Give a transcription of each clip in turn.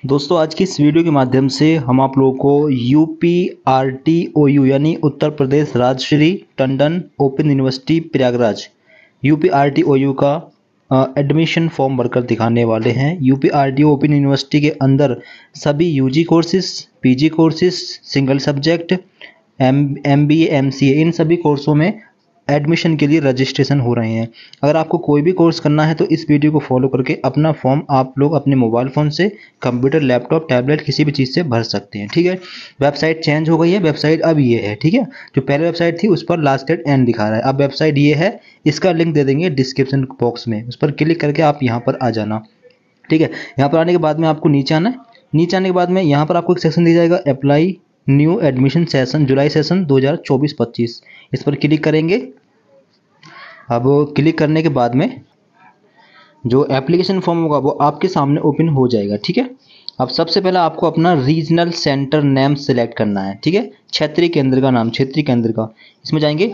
दोस्तों आज की इस वीडियो के माध्यम से हम आप लोगों को UPRTOU यानी Uttar Pradesh Rajarshi Tandon open university Prayagraj UPRTOU का एडमिशन फॉर्म भरकर दिखाने वाले हैं। UPRTOU ओपन यूनिवर्सिटी के अंदर सभी UG courses, PG courses, single subject, MBA, MCA इन सभी कोर्सों में एडमिशन के लिए रजिस्ट्रेशन हो रहे हैं। अगर आपको कोई भी कोर्स करना है तो इस वीडियो को फॉलो करके अपना फॉर्म आप लोग अपने मोबाइल फ़ोन से, कंप्यूटर, लैपटॉप, टैबलेट किसी भी चीज़ से भर सकते हैं। ठीक है, वेबसाइट चेंज हो गई है, वेबसाइट अब ये है। ठीक है, जो पहले वेबसाइट थी उस पर लास्ट डेट एंड दिखा रहा है, अब वेबसाइट ये है। इसका लिंक दे देंगे डिस्क्रिप्शन बॉक्स में, उस पर क्लिक करके आप यहाँ पर आ जाना। ठीक है, यहाँ पर आने के बाद में आपको नीचे आना है। नीचे आने के बाद में यहाँ पर आपको एक सेक्शन दिया जाएगा, अप्लाई न्यू एडमिशन सेशन जुलाई सेशन 2024-25। इस पर क्लिक करेंगे। अब क्लिक करने के बाद में जो एप्लीकेशन फॉर्म होगा वो आपके सामने ओपन हो जाएगा। ठीक है, अब सबसे पहले आपको अपना रीजनल सेंटर नेम सेलेक्ट करना है। ठीक है, क्षेत्रीय केंद्र का नाम, क्षेत्रीय केंद्र का, इसमें जाएंगे।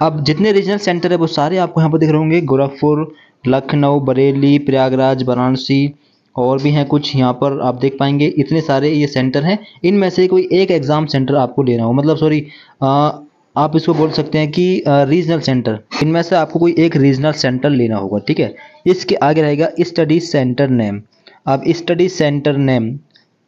अब जितने रीजनल सेंटर है वो सारे आपको यहाँ पर दिख रहे होंगे, गोरखपुर, लखनऊ, बरेली, प्रयागराज, वाराणसी और भी हैं कुछ यहाँ पर आप देख पाएंगे। इतने सारे ये सेंटर हैं, इनमें से कोई एक एग्ज़ाम सेंटर आपको लेना हो, मतलब सॉरी आप इसको बोल सकते हैं कि रीजनल सेंटर, इनमें से आपको कोई एक रीजनल सेंटर लेना होगा। ठीक है, इसके आगे रहेगा स्टडी सेंटर नेम। अब स्टडी सेंटर नेम,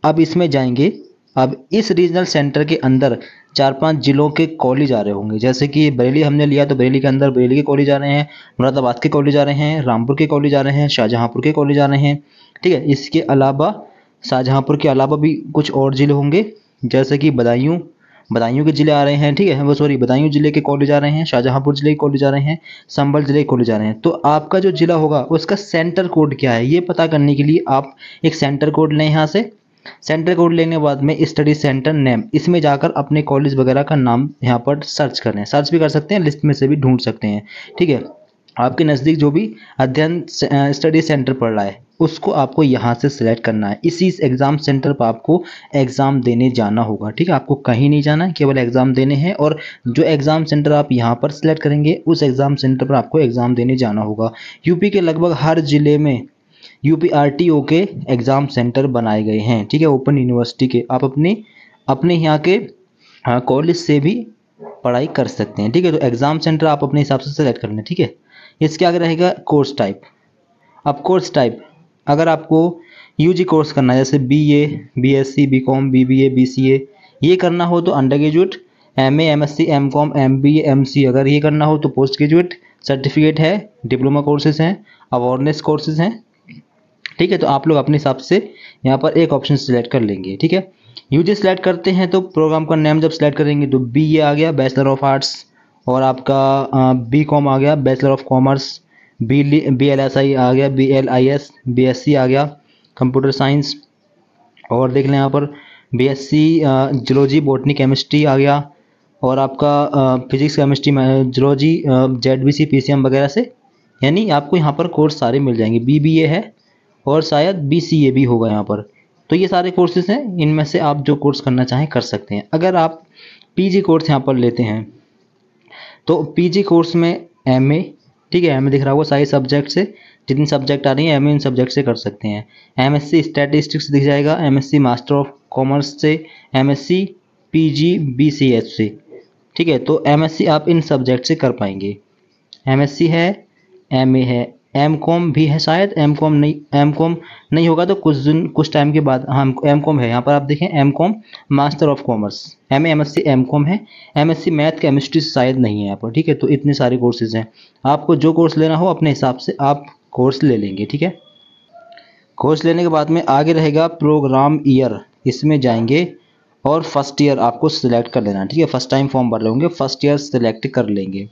अब इसमें जाएंगे। अब इस रीजनल सेंटर के अंदर 4-5 जिलों के कॉलेज आ रहे होंगे, जैसे कि बरेली हमने लिया तो बरेली के अंदर बरेली के कॉलेज आ रहे हैं, मुरादाबाद के कॉलेज आ रहे हैं, रामपुर के कॉलेज आ रहे हैं, शाहजहाँपुर के कॉलेज आ रहे हैं। ठीक है, इसके अलावा शाहजहाँपुर के अलावा भी कुछ और जिले होंगे, जैसे कि बदायूं के जिले आ रहे हैं। ठीक है, वो सॉरी बदायूं जिले के कॉलेज आ रहे हैं, शाहजहाँपुर जिले के कॉलेज आ रहे हैं, संभल जिले के कॉलेज आ रहे हैं। तो आपका जो जिला होगा उसका सेंटर कोड क्या है ये पता करने के लिए आप एक सेंटर कोड लें। यहाँ से सेंटर कोड लेने के बाद में स्टडी सेंटर नेम, इसमें जाकर अपने कॉलेज वगैरह का नाम यहाँ पर सर्च करें। सर्च भी कर सकते हैं, लिस्ट में से भी ढूंढ सकते हैं। ठीक है, आपके नज़दीक जो भी अध्ययन स्टडी सेंटर पड़ रहा है उसको आपको यहाँ से सिलेक्ट करना है। इसी एग्ज़ाम सेंटर पर आपको एग्ज़ाम देने जाना होगा। ठीक है, आपको कहीं नहीं जाना है, केवल एग्ज़ाम देने हैं। और जो एग्ज़ाम सेंटर आप यहाँ पर सिलेक्ट करेंगे उस एग्ज़ाम सेंटर पर आपको एग्ज़ाम देने जाना होगा। यूपी के लगभग हर ज़िले में UPRTO के एग्ज़ाम सेंटर बनाए गए हैं। ठीक है, ओपन यूनिवर्सिटी के, आप अपने यहाँ के कॉलेज से भी पढ़ाई कर सकते हैं। ठीक है, तो एग्ज़ाम सेंटर आप अपने हिसाब से सेलेक्ट कर लें। ठीक है, इसके आगे रहेगा कोर्स टाइप। अब कोर्स टाइप, अगर आपको UG कोर्स करना है जैसे BA, BSc, BCom, BBA, BCA ये करना हो तो under graduate, MA, MSc, MCom, MBA, MC अगर ये करना हो तो पोस्ट ग्रेजुएट, सर्टिफिकेट है, डिप्लोमा कोर्सेज हैं, अवेयरनेस कोर्सेज हैं। ठीक है, तो आप लोग अपने हिसाब से यहाँ पर एक ऑप्शन सिलेक्ट कर लेंगे। ठीक है, UG सिलेक्ट करते हैं तो प्रोग्राम का नाम जब सिलेक्ट करेंगे तो BA आ गया, बैचलर ऑफ आर्ट्स, और आपका BCom आ गया, बैचलर ऑफ कॉमर्स, BLSI आ गया, BLIS, BSc आ गया, कंप्यूटर साइंस, और देख लें यहाँ पर BSc जूलॉजी, बॉटनी, केमिस्ट्री आ गया, और आपका physics, chemistry, zoology, ZBC, PCM वगैरह से, यानी आपको यहाँ पर कोर्स सारे मिल जाएंगे। BBA है और शायद BCA भी होगा यहाँ पर। तो ये सारे कोर्सेज हैं, इनमें से आप जो कोर्स करना चाहें कर सकते हैं। अगर आप PG कोर्स यहाँ पर लेते हैं तो PG कोर्स में MA, ठीक है, MA दिख रहा होगा, सारे सब्जेक्ट से जितनी सब्जेक्ट आ रही हैं MA इन सब्जेक्ट से कर सकते हैं। MSc स्टैटिस्टिक्स दिख जाएगा, MSc मास्टर ऑफ कॉमर्स से, MSc PG BCS से। ठीक है, तो MSc आप इन सब्जेक्ट से कर पाएंगे। MSc है, MA है, MCom भी है शायद, MCom नहीं होगा तो कुछ टाइम के बाद, हाँ MCom है। यहाँ पर आप देखें MCom master of commerce, MA, MSc, MCom है। MSc मैथ केमिस्ट्री शायद नहीं है यहाँ पर। ठीक है, तो इतने सारे कोर्सेज हैं, आपको जो कोर्स लेना हो अपने हिसाब से आप कोर्स ले लेंगे। ठीक है, कोर्स लेने के बाद में आगे रहेगा प्रोग्राम ईयर, इसमें जाएंगे और फर्स्ट ईयर आपको सिलेक्ट कर लेना। ठीक है, फर्स्ट टाइम फॉर्म भर रहे होंगे, फर्स्ट ईयर सिलेक्ट कर लेंगे।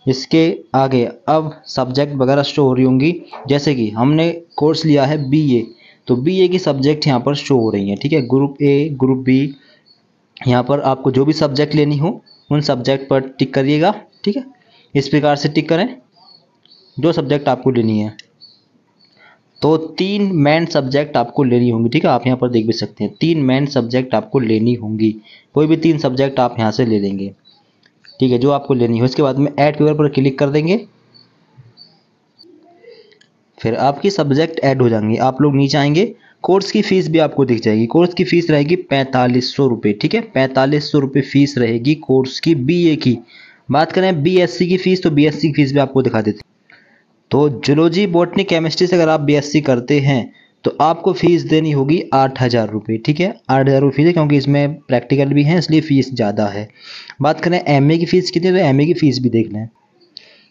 इसके आगे अब सब्जेक्ट वगैरह शो हो रही होंगी, जैसे कि हमने कोर्स लिया है BA, तो BA की सब्जेक्ट यहाँ पर शो हो रही हैं। ठीक है, ग्रुप A, ग्रुप B, यहाँ पर आपको जो भी सब्जेक्ट लेनी हो उन सब्जेक्ट पर टिक करिएगा। ठीक है, इस प्रकार से टिक करें जो सब्जेक्ट आपको लेनी है। तो 3 मेन सब्जेक्ट आपको लेनी होंगी। ठीक है, आप यहाँ पर देख भी सकते हैं 3 मेन सब्जेक्ट आपको लेनी होंगी, कोई भी 3 सब्जेक्ट आप यहाँ से ले लेंगे। ठीक है, जो आपको लेनी हो। इसके बाद में ऐड पेपर पर क्लिक कर देंगे, फिर आपकी सब्जेक्ट ऐड हो जाएंगे। आप लोग नीचे आएंगे कोर्स की फीस भी आपको दिख जाएगी। कोर्स की फीस रहेगी 4500 रुपये, ठीक है, 4500 रुपये फीस रहेगी कोर्स की बीए की। बात करें बीएससी की फीस, तो बीएससी की फीस भी आपको दिखा देते हैं। तो जूलॉजी, बॉटनी, केमिस्ट्री से अगर आप बीएससी करते हैं तो आपको फीस देनी होगी 8000 रुपये, ठीक है, 8000 रुपये फीस है, क्योंकि इसमें प्रैक्टिकल भी है इसलिए फीस ज़्यादा है। बात करें एमए की फ़ीस कितनी है, तो एमए की फ़ीस भी देख लें।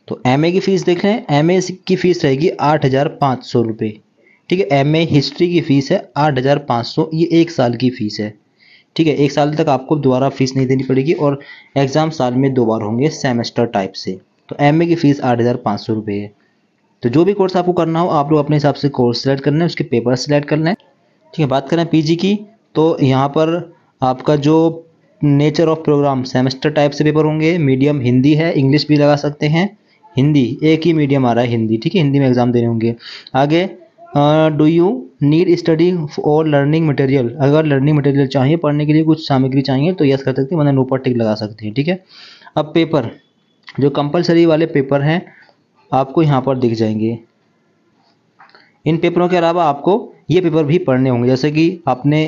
तो एमए की फ़ीस देख लें, एमए की फ़ीस रहेगी 8500 रुपये, ठीक है। एमए हिस्ट्री की फ़ीस है 8500, ये 1 साल की फ़ीस है, ठीक है। 1 साल तक आपको दोबारा फीस नहीं देनी पड़ेगी और एग्ज़ाम साल में 2 बार होंगे सेमेस्टर टाइप से। तो एमए की फ़ीस 8500 रुपये है। तो जो भी कोर्स आपको करना हो आप लोग अपने हिसाब से कोर्स सेलेक्ट करना है, उसके पेपर सेलेक्ट करना है, ठीक है। बात करें पीजी की, तो यहाँ पर आपका जो nature of program semester type से पेपर होंगे। मीडियम हिंदी है, इंग्लिश भी लगा सकते हैं, हिंदी एक ही मीडियम आ रहा है हिंदी, ठीक है, हिंदी में एग्ज़ाम देने होंगे। आगे डू यू नीड स्टडी और लर्निंग मटेरियल, अगर लर्निंग मटेरियल चाहिए, पढ़ने के लिए कुछ सामग्री चाहिए तो यस कर सकते हैं, वरना नो पर टिक लगा सकते हैं, ठीक है। अब पेपर, जो कंपलसरी वाले पेपर हैं आपको यहाँ पर दिख जाएंगे। इन पेपरों के अलावा आपको ये पेपर भी पढ़ने होंगे, जैसे कि आपने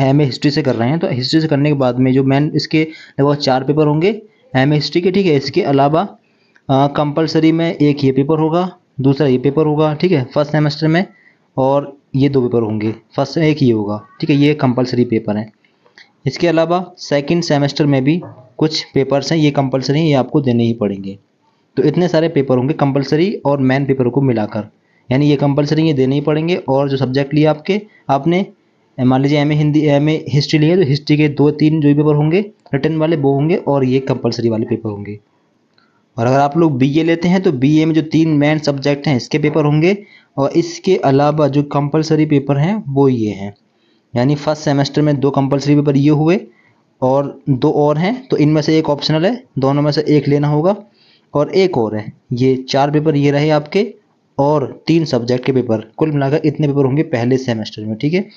एमए हिस्ट्री से कर रहे हैं तो हिस्ट्री से करने के बाद में जो मेन इसके लगभग 4 पेपर होंगे एमए हिस्ट्री के, ठीक है। इसके अलावा कंपलसरी में एक ये पेपर होगा, दूसरा ये पेपर होगा, ठीक है, फर्स्ट सेमेस्टर में, और ये 2 पेपर होंगे, फर्स्ट एक ही होगा, ठीक है, ये कंपलसरी पेपर हैं। इसके अलावा सेकंड सेमेस्टर में भी कुछ पेपर्स हैं, ये कंपलसरी हैं, ये आपको देने ही पड़ेंगे। तो इतने सारे पेपर होंगे कंपलसरी और मेन पेपर को मिलाकर, यानी ये कंपलसरी ये देने ही पड़ेंगे। और जो सब्जेक्ट लिए आपने मान लीजिए एमए हिंदी, एमए हिस्ट्री लिए तो हिस्ट्री के 2-3 जो भी पेपर होंगे रिटन वाले वो होंगे, और ये कंपलसरी वाले पेपर होंगे। और अगर आप लोग बीए लेते हैं तो बीए में जो 3 मेन सब्जेक्ट हैं इसके पेपर होंगे, और इसके अलावा जो कंपलसरी पेपर हैं वो ये हैं। यानी फर्स्ट सेमेस्टर में 2 कंपलसरी पेपर ये हुए और 2 और हैं, तो इनमें से एक ऑप्शनल है, दोनों में से एक लेना होगा। और एक और है, ये 4 पेपर ये रहे आपके, और 3 सब्जेक्ट के पेपर, कुल मिलाकर इतने पेपर होंगे पहले सेमेस्टर में, ठीक है।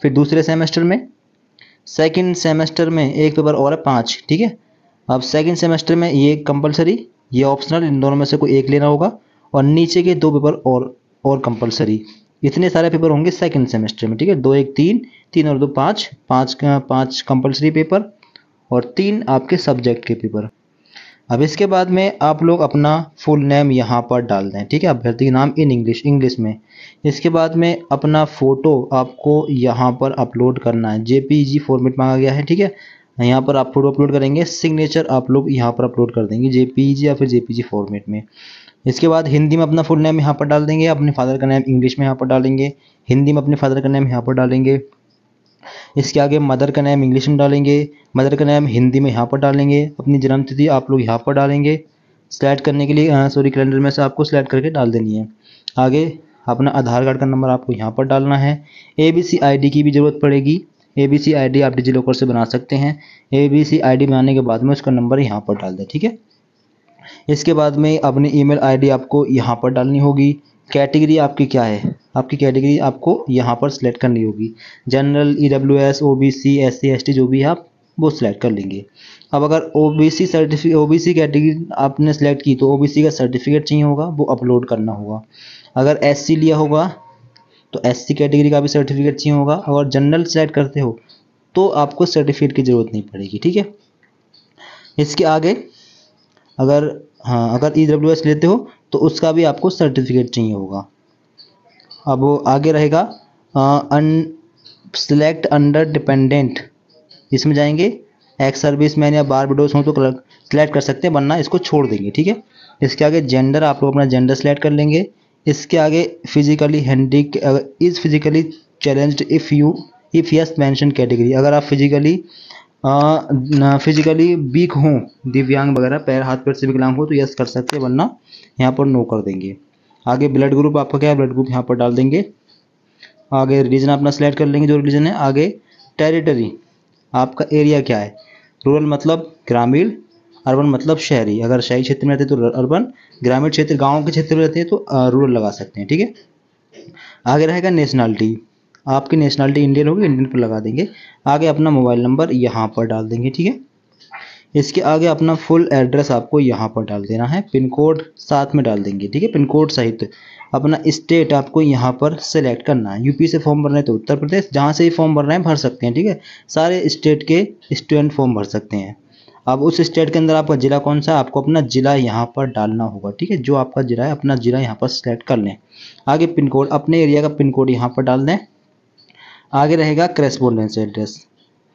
फिर दूसरे सेमेस्टर में, सेकंड सेमेस्टर में एक पेपर और है 5, ठीक है। अब सेकंड सेमेस्टर में ये कंपलसरी, ये ऑप्शनल, इन दोनों में से कोई एक लेना होगा, और नीचे के 2 पेपर और कंपलसरी। इतने सारे पेपर होंगे सेकंड सेमेस्टर में, ठीक है। 2 1 3, 3 और 2 5, 5 कंपलसरी पेपर और 3 आपके सब्जेक्ट के पेपर। अब इसके बाद में आप लोग अपना फुल नेम यहाँ पर डाल दें, ठीक है, अभ्यर्थी नाम इन इंग्लिश में। इसके बाद में अपना फ़ोटो आपको यहाँ पर अपलोड करना है, जेपीजी फॉर्मेट मांगा गया है, ठीक है। यहाँ पर आप फोटो अपलोड करेंगे, सिग्नेचर आप लोग यहाँ पर अपलोड कर देंगे जेपीजी या फिर जेपीजी फॉर्मेट में। इसके बाद हिंदी में अपना फुल नेम यहाँ पर डाल देंगे, अपने फादर का नेम इंग्लिश में यहाँ पर डालेंगे, हिंदी में अपने फादर का नेम यहाँ पर डालेंगे। इसके आगे मदर का नेम इंग्लिश में डालेंगे, मदर का नेम हिंदी में यहाँ पर डालेंगे, अपनी जन्म तिथि आप लोग यहाँ पर डालेंगे। सेलेक्ट करने के लिए कैलेंडर में से आपको सेलेक्ट करके डाल देनी है। आगे अपना आधार कार्ड का नंबर आपको यहाँ पर डालना है। एबीसी आईडी की भी ज़रूरत पड़ेगी, एबीसी आईडी आप डिजिलॉकर से बना सकते हैं। एबीसी आईडी बनाने के बाद में उसका नंबर यहाँ पर डाल दें, ठीक है। इसके बाद में अपनी ईमेल आईडी आपको यहाँ पर डालनी होगी। कैटेगरी आपकी क्या है, आपकी कैटेगरी आपको यहाँ पर सिलेक्ट करनी होगी, general, EWS, OBC, SC, ST जो भी है आप वो सिलेक्ट कर लेंगे। अब अगर ओबीसी कैटेगरी आपने सेलेक्ट की तो ओबीसी का सर्टिफिकेट चाहिए होगा, वो अपलोड करना होगा। अगर एससी लिया होगा तो एससी कैटेगरी का भी सर्टिफिकेट चाहिए होगा। अगर जनरल सेलेक्ट करते हो तो आपको सर्टिफिकेट की ज़रूरत नहीं पड़ेगी, ठीक है। इसके आगे अगर ईडब्ल्यूएस लेते हो तो उसका भी आपको सर्टिफिकेट चाहिए होगा। अब वो आगे रहेगा सेलेक्ट अंडर डिपेंडेंट, इसमें जाएंगे एक्स सर्विस मैन या बारबेडोस हो तो सेलेक्ट कर सकते हैं, वरना इसको छोड़ देंगे, ठीक है। इसके आगे जेंडर, आप लोग अपना जेंडर सेलेक्ट कर लेंगे। इसके आगे physically is physically challenged if yes mention category, अगर आप फिजिकली वीक हों, दिव्यांग वगैरह, पैर हाथ पैर से विकलांग हो तो यस कर सकते हैं, वरना यहाँ पर नो कर देंगे। आगे ब्लड ग्रुप आपका क्या है, ब्लड ग्रुप यहाँ पर डाल देंगे। आगे रिलीजन अपना सेलेक्ट कर लेंगे जो रिलीजन है। आगे टेरिटरी, आपका एरिया क्या है, रूरल मतलब ग्रामीण, अर्बन मतलब शहरी। अगर शहरी क्षेत्र में रहते हैं तो अर्बन, ग्रामीण क्षेत्र गांव के क्षेत्र में रहते हैं तो रूरल लगा सकते हैं, ठीक है। आगे रहेगा नेशनलिटी, आपकी नेशनलिटी इंडियन होगी, इंडियन पर लगा देंगे। आगे अपना मोबाइल नंबर यहाँ पर डाल देंगे, ठीक है। इसके आगे अपना फुल एड्रेस आपको यहाँ पर डाल देना है, पिन कोड साथ में डाल देंगे, ठीक है, पिन कोड सहित। अपना स्टेट आपको यहाँ पर सेलेक्ट करना है। यूपी से फॉर्म भर रहे हैं तो उत्तर प्रदेश, जहाँ से ही फॉर्म भर रहे हैं भर सकते हैं, ठीक है। सारे स्टेट के स्टूडेंट फॉर्म भर सकते हैं। अब उस स्टेट के अंदर आपका ज़िला कौन सा है, आपको अपना ज़िला यहाँ पर डालना होगा, ठीक है। जो आपका ज़िला है अपना ज़िला यहाँ पर सेलेक्ट कर लें। आगे पिन कोड, अपने एरिया का पिन कोड यहाँ पर डाल दें। आगे रहेगा करेस्पॉन्डेंस एड्रेस,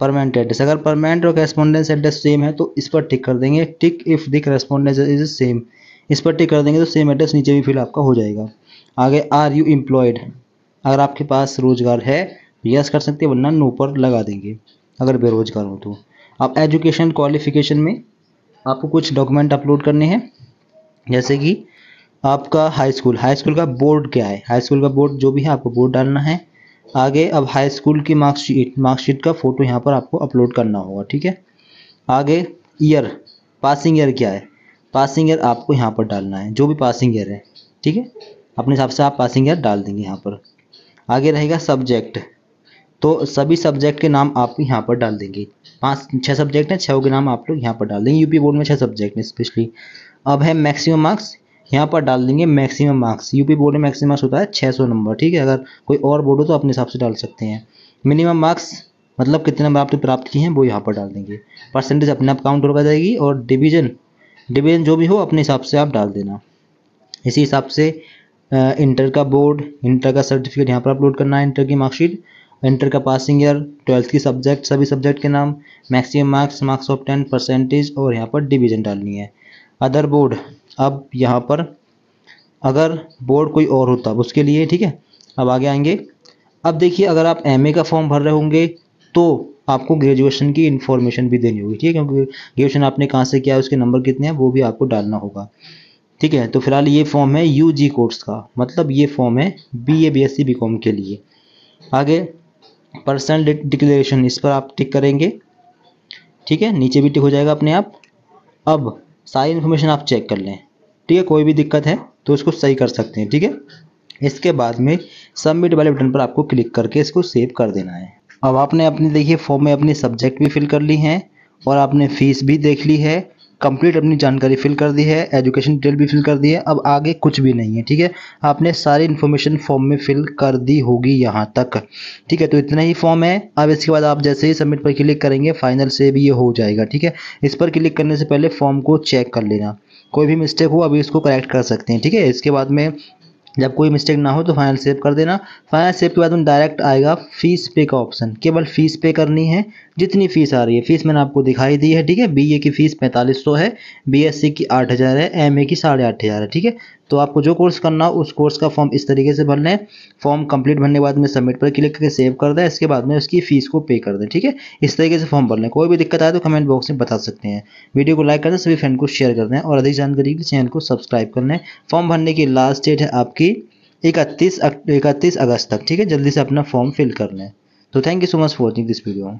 परमानेंट एड्रेस। अगर परमानेंट और करेस्पॉन्डेंस एड्रेस सेम है तो इस पर टिक कर देंगे, tick if the correspondence is same. इस पर टिक कर देंगे तो सेम एड्रेस नीचे भी फिल आपका हो जाएगा। आगे आर यू एम्प्लॉयड, अगर आपके पास रोजगार है यस कर सकते हैं, वरना नो पर लगा देंगे अगर बेरोजगार हो तो। अब एजुकेशन क्वालिफिकेशन में आपको कुछ डॉक्यूमेंट अपलोड करने हैं, जैसे कि आपका हाई स्कूल का बोर्ड क्या है, हाई स्कूल का बोर्ड जो भी है आपको बोर्ड डालना है। आगे अब हाई स्कूल की मार्कशीट का फ़ोटो यहाँ पर आपको अपलोड करना होगा, ठीक है। आगे ईयर, पासिंग ईयर क्या है, पासिंग ईयर आपको यहाँ पर डालना है, जो भी पासिंग ईयर है, ठीक है। अपने हिसाब से आप पासिंग ईयर डाल देंगे यहाँ पर। आगे रहेगा सब्जेक्ट, तो सभी सब्जेक्ट के नाम आप यहाँ पर डाल देंगे। 5-6 सब्जेक्ट हैं, 6 के नाम आप लोग यहाँ पर डाल देंगे। यूपी बोर्ड में 6 सब्जेक्ट हैं स्पेशली। अब है मैक्सिमम मार्क्स, यहाँ पर डाल देंगे मैक्सिमम मार्क्स। यूपी बोर्ड में मैक्सिमम मार्क्स होता है 600 नंबर, ठीक है। अगर कोई और बोर्ड हो तो अपने हिसाब से डाल सकते हैं। मिनिमम मार्क्स मतलब कितने नंबर आपने प्राप्त किए हैं वो यहाँ पर डाल देंगे। परसेंटेज अपने आप काउंट होकर जाएगी, और डिवीजन जो भी हो अपने हिसाब से आप डाल देना। इसी हिसाब से इंटर का बोर्ड, इंटर का सर्टिफिकेट यहाँ पर अपलोड करना है, इंटर की मार्कशीट, इंटर का पासिंग ईयर, 12th की सब्जेक्ट, सभी सब्जेक्ट के नाम, maximum marks, marks of 10, percentage, और यहाँ पर डिवीजन डालनी है। अदर बोर्ड, अब यहाँ पर अगर बोर्ड कोई और होता उसके लिए, ठीक है। अब आगे आएंगे। अब देखिए अगर आप एमए का फॉर्म भर रहे होंगे तो आपको ग्रेजुएशन की इन्फॉर्मेशन भी देनी होगी, ठीक है, क्योंकि ग्रेजुएशन आपने कहाँ से किया है, उसके नंबर कितने हैं वो भी आपको डालना होगा, ठीक है। तो फिलहाल ये फॉर्म है यूजी कोर्स का, मतलब ये फॉर्म है बीए बीएससी बीकॉम के लिए। आगे पर्सनल डिक्लेरेशन, इस पर आप टिक करेंगे, ठीक है, नीचे भी टिक हो जाएगा अपने आप। अब सारी इन्फॉर्मेशन आप चेक कर लें, ठीक है, कोई भी दिक्कत है तो इसको सही कर सकते हैं, ठीक है। इसके बाद में सबमिट वाले बटन पर आपको क्लिक करके इसको सेव कर देना है। अब आपने अपनी देखिए फॉर्म में अपनी सब्जेक्ट भी फिल कर ली हैं, और आपने फीस भी देख ली है, कंप्लीट अपनी जानकारी फिल कर दी है, एजुकेशन डिटेल भी फिल कर दी है। अब आगे कुछ भी नहीं है, ठीक है। आपने सारी इन्फॉर्मेशन फॉर्म में फिल कर दी होगी यहाँ तक, ठीक है। तो इतना ही फॉर्म है। अब इसके बाद आप जैसे ही सबमिट पर क्लिक करेंगे फाइनल से भी ये हो जाएगा, ठीक है। इस पर क्लिक करने से पहले फॉर्म को चेक कर लेना, कोई भी मिस्टेक हो अभी इसको करेक्ट कर सकते हैं, ठीक है। इसके बाद में जब कोई मिस्टेक ना हो तो फाइनल सेव कर देना। फाइनल सेव के बाद में डायरेक्ट आएगा फीस पे का ऑप्शन, केवल फीस पे करनी है, जितनी फीस आ रही है। फीस मैंने आपको दिखाई दी है, ठीक है। बीए की फीस 4500 है, बीएससी की 8000 है, एमए की 8500 है, ठीक है। तो आपको जो कोर्स करना हो उस कोर्स का फॉर्म इस तरीके से भर लें। फॉर्म कंप्लीट भरने के बाद में सबमिट पर क्लिक करके सेव कर दें, इसके बाद में उसकी फीस को पे कर दें, ठीक है। इस तरीके से फॉर्म भर लें। कोई भी दिक्कत आए तो कमेंट बॉक्स में बता सकते हैं। वीडियो को लाइक कर दें, सभी फ्रेंड को शेयर कर दें, और अधिक जानकारी के लिए चैनल को सब्सक्राइब कर लें। फॉर्म भरने की लास्ट डेट है आपकी 31 अगस्त तक, ठीक है। जल्दी से अपना फॉर्म फिल कर लें। तो thank you so much for watching this video.